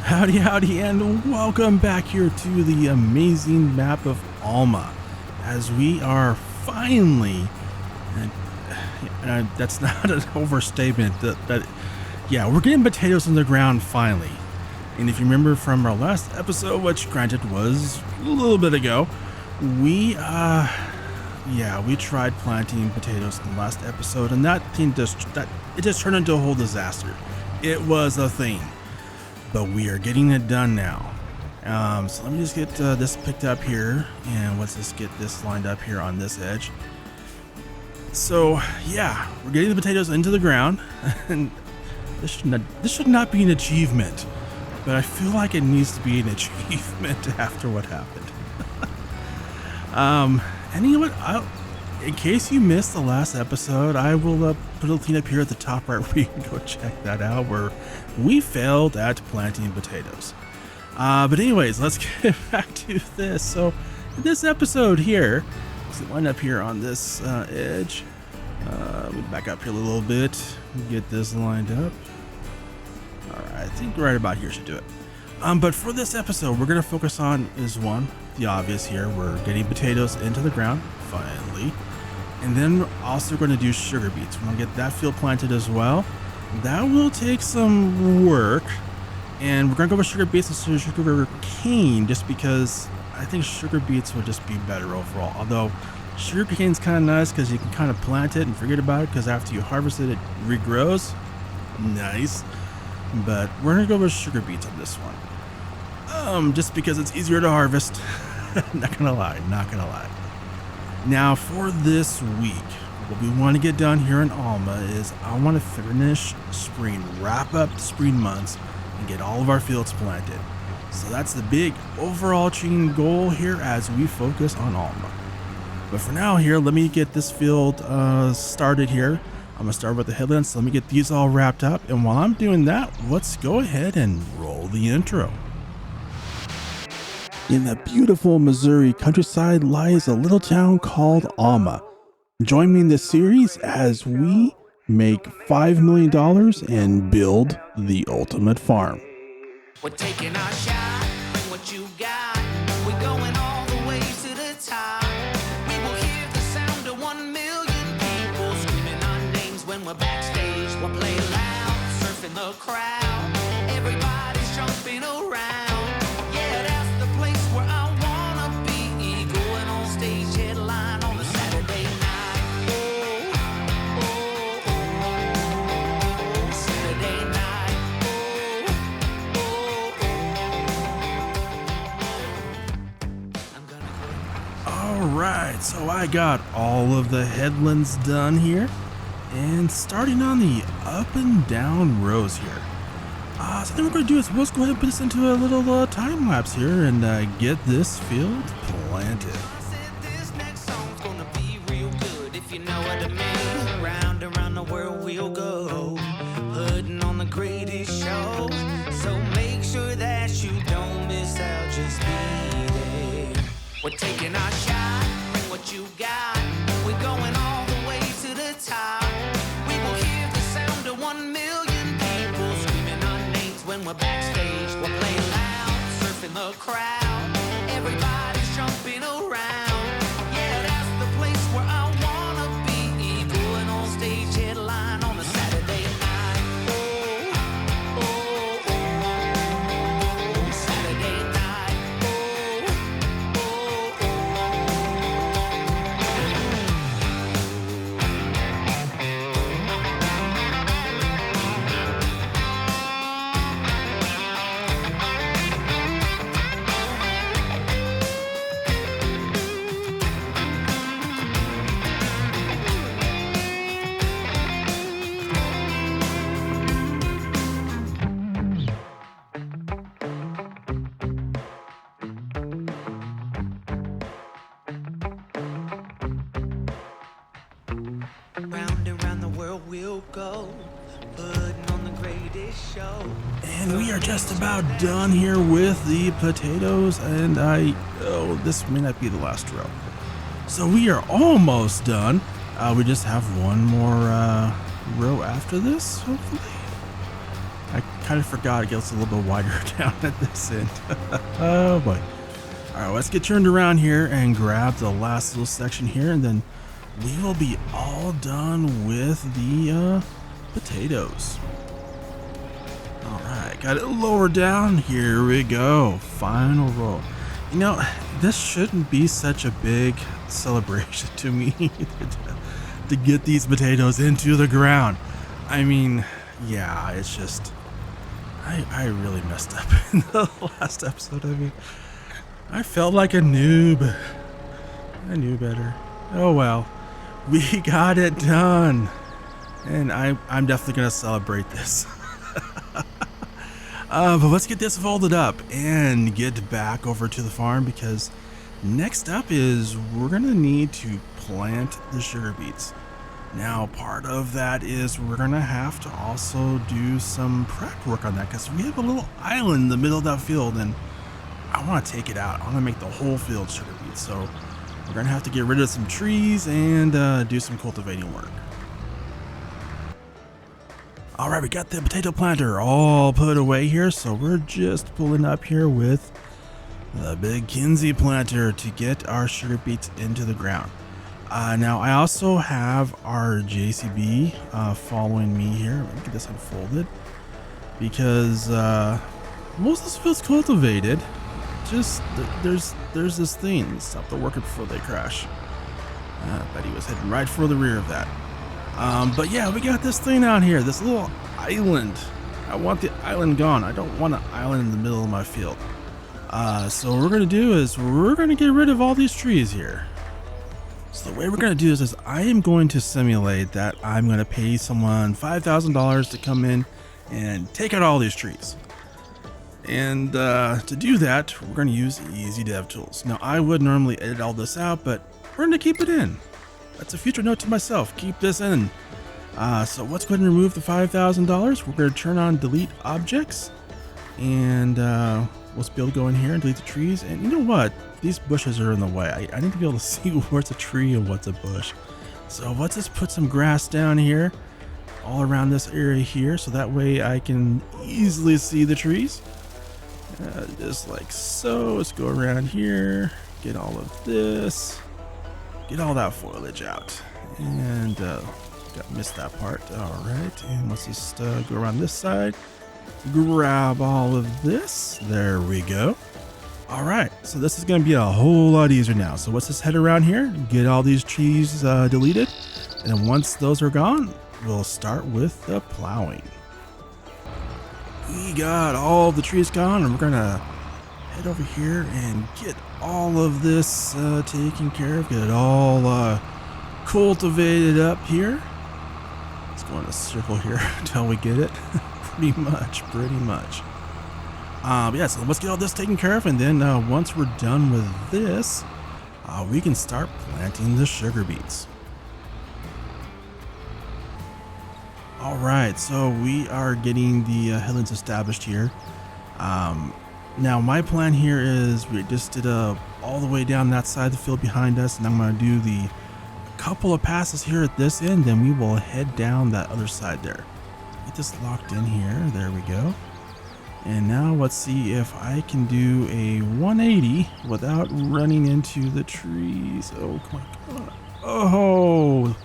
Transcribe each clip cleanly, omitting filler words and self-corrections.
Howdy, howdy, and welcome back here to the amazing map of Alma, as we are finally, and that's not an overstatement, yeah, we're getting potatoes in the ground finally. And if you remember from our last episode, which granted was a little bit ago, we tried planting potatoes in the last episode, and that just turned into a whole disaster. It was a thing. But we are getting it done now. So let me just get this picked up here, and let's just get this lined up here on this edge. So yeah, we're getting the potatoes into the ground, and this should not be an achievement, but I feel like it needs to be an achievement after what happened. And you know what? In case you missed the last episode, I will put a link up here at the top right where you can go check that out, where we failed at planting potatoes. But anyways, let's get back to this. So in this episode here, let's line up here on this edge. We back up here a little bit, get this lined up. All right, I think right about here should do it. But for this episode, we're going to focus on the obvious here. We're getting potatoes into the ground, finally. And then we're also going to do sugar beets. We're going to get that field planted as well. That will take some work. And we're going to go with sugar beets instead of sugar cane, just because I think sugar beets will just be better overall. Although sugar cane is kind of nice because you can kind of plant it and forget about it, because after you harvest it, it regrows. Nice. But we're going to go with sugar beets on this one. Just because it's easier to harvest. Not gonna lie. Now for this week, what we want to get done here in Alma is I want to finish spring, wrap up the spring months, and get all of our fields planted. So that's the big overarching goal here as we focus on Alma. But for now here, let me get this field started here. I'm gonna start with the headlands, so let me get these all wrapped up. And while I'm doing that, let's go ahead and roll the intro. In the beautiful Missouri countryside lies a little town called Alma. Join me in this series as we make $5 million and build the ultimate farm. We're taking our shot, bring what you got. We're going all the way to the top. We will hear the sound of 1 million people screaming our names when we're backstage. We'll play loud, surfing the crowd. Everybody's jumping around. Alright, so I got all of the headlands done here, and starting on the up and down rows here. So then what we're going to do is we'll just go ahead and put this into a little time lapse here and get this field planted. This next song's gonna be real good, if you know what I mean. Round and round the world we'll go, putting on the greatest show. So make sure that you don't miss out, just be there. We're taking our shot, bring what you got. We're going all the way to the top. We will hear the sound of 1 million people screaming our names when we're backstage. We'll play loud, surfing the crowd. Everybody's jumping around. Yeah, that's the place where I wanna be. Going on stage, headline on a Saturday night. Oh, oh, oh, Saturday night. Round and round the world we'll go, putting on the greatest show. And we are just about done here with the potatoes, and this may not be the last row. So we are almost done. We just have one more row after this, hopefully. I kind of forgot it gets a little bit wider down at this end. Oh boy. All right, let's get turned around here and grab the last little section here, and then we will be all done with the potatoes. All right, got it lower down. Here we go. Final roll. You know, this shouldn't be such a big celebration to me to get these potatoes into the ground. I mean, yeah, it's just, I really messed up in the last episode. I mean, I felt like a noob. I knew better. Oh well, we got it done. And I'm definitely gonna celebrate this. But let's get this folded up and get back over to the farm, because next up is we're gonna need to plant the sugar beets. Now, part of that is we're gonna have to also do some prep work on that, because we have a little island in the middle of that field, and I want to take it out. I want to make the whole field sugar beets. So we're gonna have to get rid of some trees and do some cultivating work. All right, we got the potato planter all put away here, so we're just pulling up here with the big Kinsey planter to get our sugar beets into the ground. Now I also have our JCB following me here. Let me get this unfolded, because most of this field's cultivated. Just there's this thing. Stop the working before they crash. I bet he was heading right for the rear of that. But yeah, we got this thing out here, this little island. I want the island gone. I don't want an island in the middle of my field. So what we're gonna do is we're gonna get rid of all these trees here. So the way we're gonna do this is I am going to simulate that I'm gonna pay someone $5,000 to come in and take out all these trees. And to do that, we're gonna use easy dev tools. Now I would normally edit all this out, but we're gonna keep it in. That's a future note to myself. Keep this in. So let's go ahead and remove the $5,000. We're going to turn on delete objects, and let's be able to go in here and delete the trees. And you know what? These bushes are in the way. I need to be able to see what's a tree and what's a bush. So let's just put some grass down here all around this area here, so that way I can easily see the trees. Just like so. Let's go around here, get all of this. Get all that foliage out, and missed that part. All right, and let's just go around this side, grab all of this. There we go. All right, so this is going to be a whole lot easier now. So let's just head around here, get all these trees deleted, and once those are gone, we'll start with the plowing. We got all the trees gone, and we're gonna head over here and get all of this taken care of, get it all cultivated up here. Let's go in a circle here until we get it. pretty much. Yeah, so let's get all this taken care of, and then once we're done with this, we can start planting the sugar beets. All right, so we are getting the headlands established here. Now my plan here is we just did all the way down that side of the field behind us, and I'm going to do the couple of passes here at this end, then we will head down that other side there. Get this locked in here. There we go. And now let's see if I can do a 180 without running into the trees. Oh my god. Oh,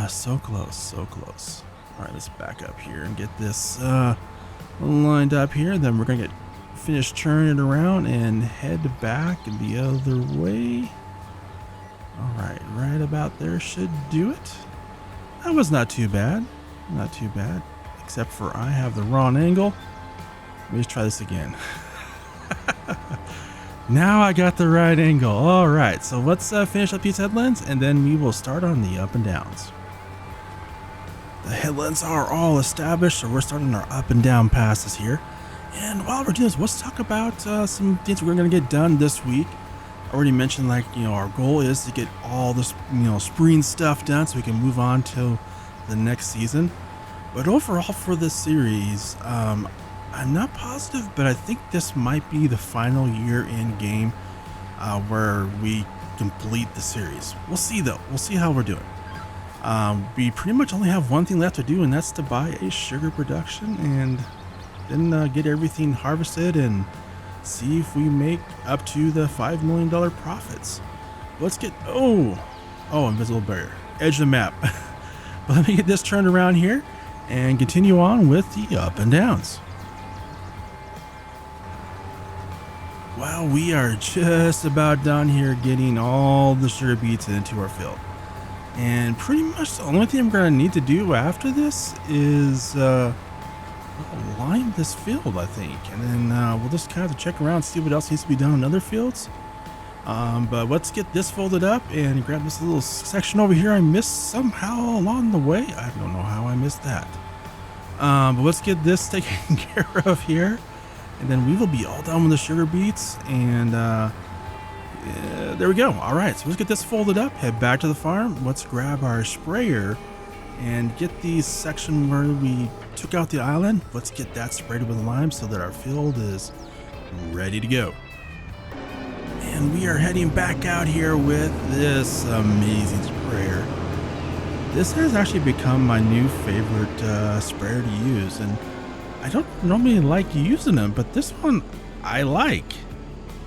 so close. All right, let's back up here and get this lined up here. Then we're gonna finish turning it around and head back the other way. All right, right about there should do it. That was not too bad, except for I have the wrong angle. Let me just try this again. Now I got the right angle. All right, so let's finish up these headlands, and then we will start on the up and downs. The headlands are all established, so we're starting our up and down passes here. And while we're doing this, let's talk about some things we're going to get done this week. I already mentioned, our goal is to get all this, spring stuff done so we can move on to the next season. But overall for this series, I'm not positive, but I think this might be the final year in game where we complete the series. We'll see though. We'll see how we're doing. We pretty much only have one thing left to do, and that's to buy a sugar production and then get everything harvested and see if we make up to the $5 million profits. Let's get, oh, invisible barrier, edge of the map. But let me get this turned around here and continue on with the up and downs. Well, we are just about done here getting all the sugar beets into our field. And pretty much the only thing I'm going to need to do after this is line this field, I think. And then we'll just kind of check around, see what else needs to be done in other fields. But let's get this folded up and grab this little section over here I missed somehow along the way. I don't know how I missed that. But let's get this taken care of here. And then we will be all done with the sugar beets. And there we go. All right, so let's get this folded up, head back to the farm. Let's grab our sprayer and get the section where we took out the island. Let's get that sprayed with lime so that our field is ready to go. And we are heading back out here with this amazing sprayer. This has actually become my new favorite sprayer to use, and I don't normally like using them, but this one I like.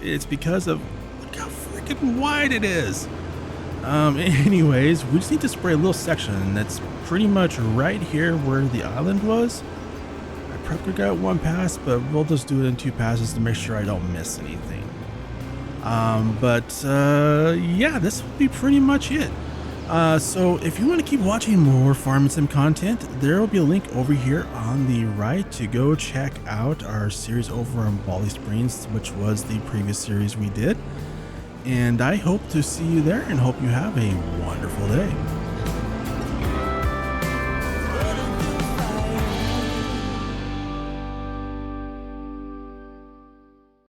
It's because of look how freaking wide it is. Anyways, we just need to spray a little section that's pretty much right here where the island was. I probably got one pass, but we'll just do it in 2 passes to make sure I don't miss anything. Yeah, this will be pretty much it. So if you want to keep watching more Farm Sim content, there will be a link over here on the right to go check out our series over on Bali Springs, which was the previous series we did. And I hope to see you there and hope you have a wonderful day.